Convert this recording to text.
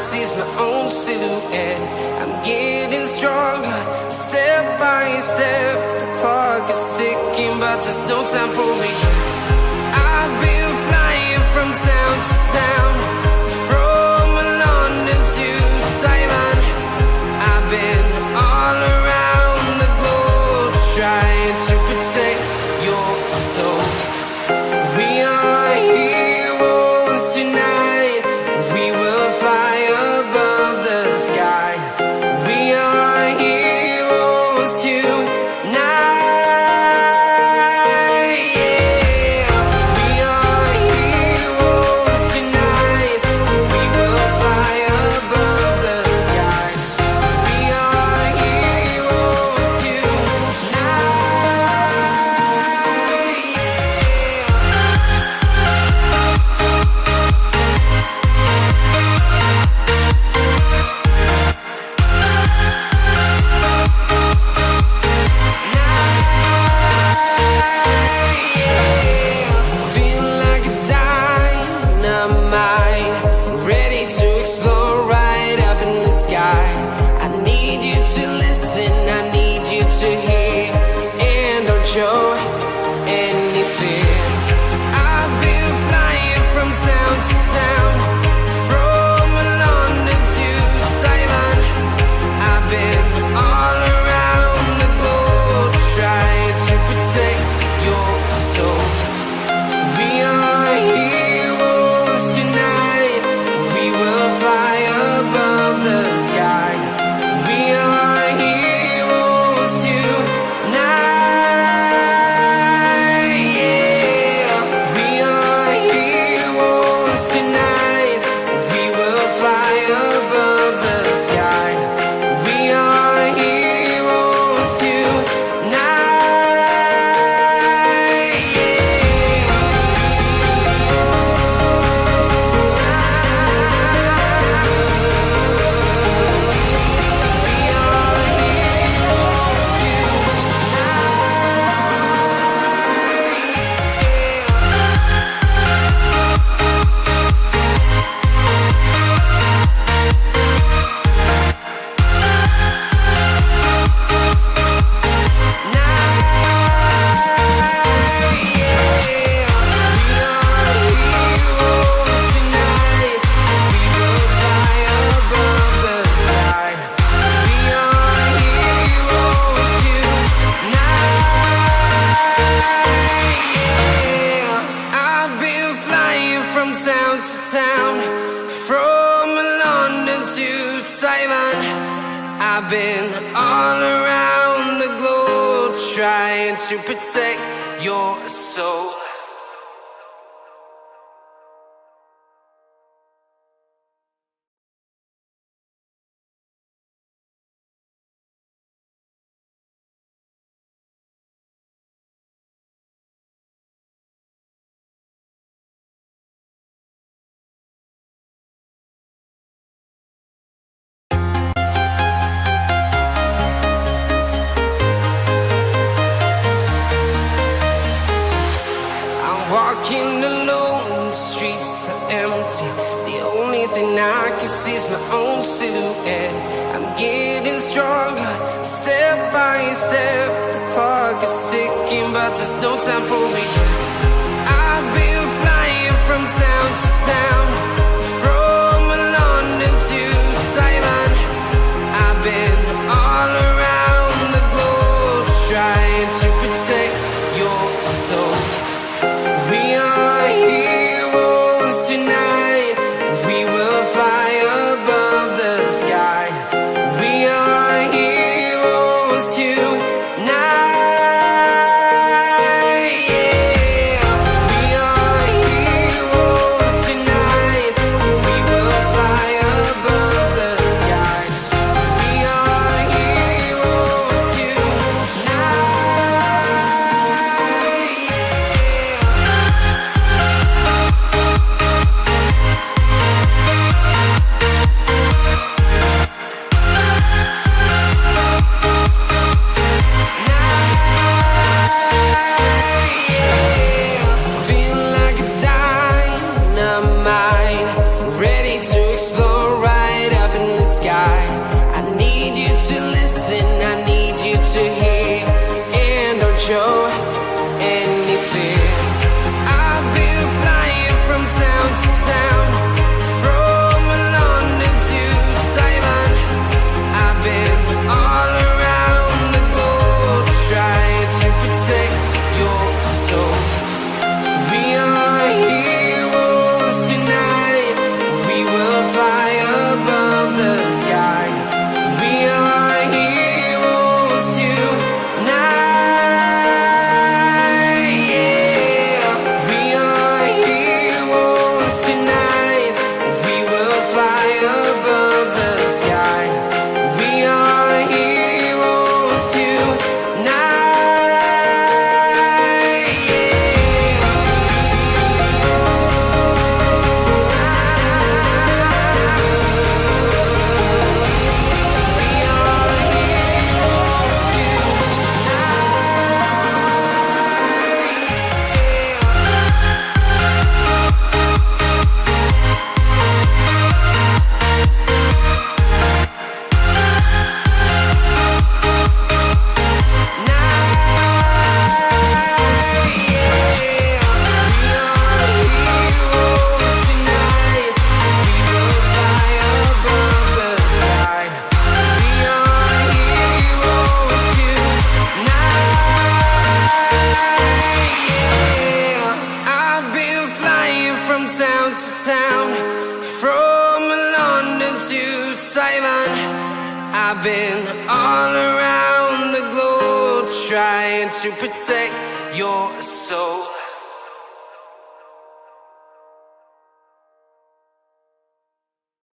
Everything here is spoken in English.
see's my own silhouette. I'm getting stronger, step by step. The clock is ticking, but there's no time for regrets. I've been flying from town to town, from London to Taiwan. I've been all around the globe, trying to protect your soul. We are heroes tonight. We will fly above the sky. We are heroes tonight. Show any fear. I've been flying from town to town, from London to Taiwan. I've been all around the globe, trying to protect your soul. We are heroes tonight. We will fly above the sky. We are heroes tonight. Town to town, from London to Taiwan. I've been all around the globe, trying to protect your soul. Walking alone, the streets are empty. The only thing I can see is my own silhouette. I'm getting stronger, step by step. The clock is ticking, but there's no time for regrets. I've been flying from town to town, from London to Taiwan. I've been all around the globe, trying to protect your soul. We are heroes tonight. We will fly above the sky. We are heroes tonight. Yeah. We are heroes tonight. to listen, I need you to hear, and don't show any fear. I've been flying from town to town, from London to Taiwan. I've been all around the globe trying to protect your soul. We are heroes tonight, we will fly above the sky. We are heroes tonight, yeah. We are heroes tonight, we will fly above the sky. We are heroes tonight, yeah. Town to town, from London to Taiwan. I've been all around the globe trying to protect your soul.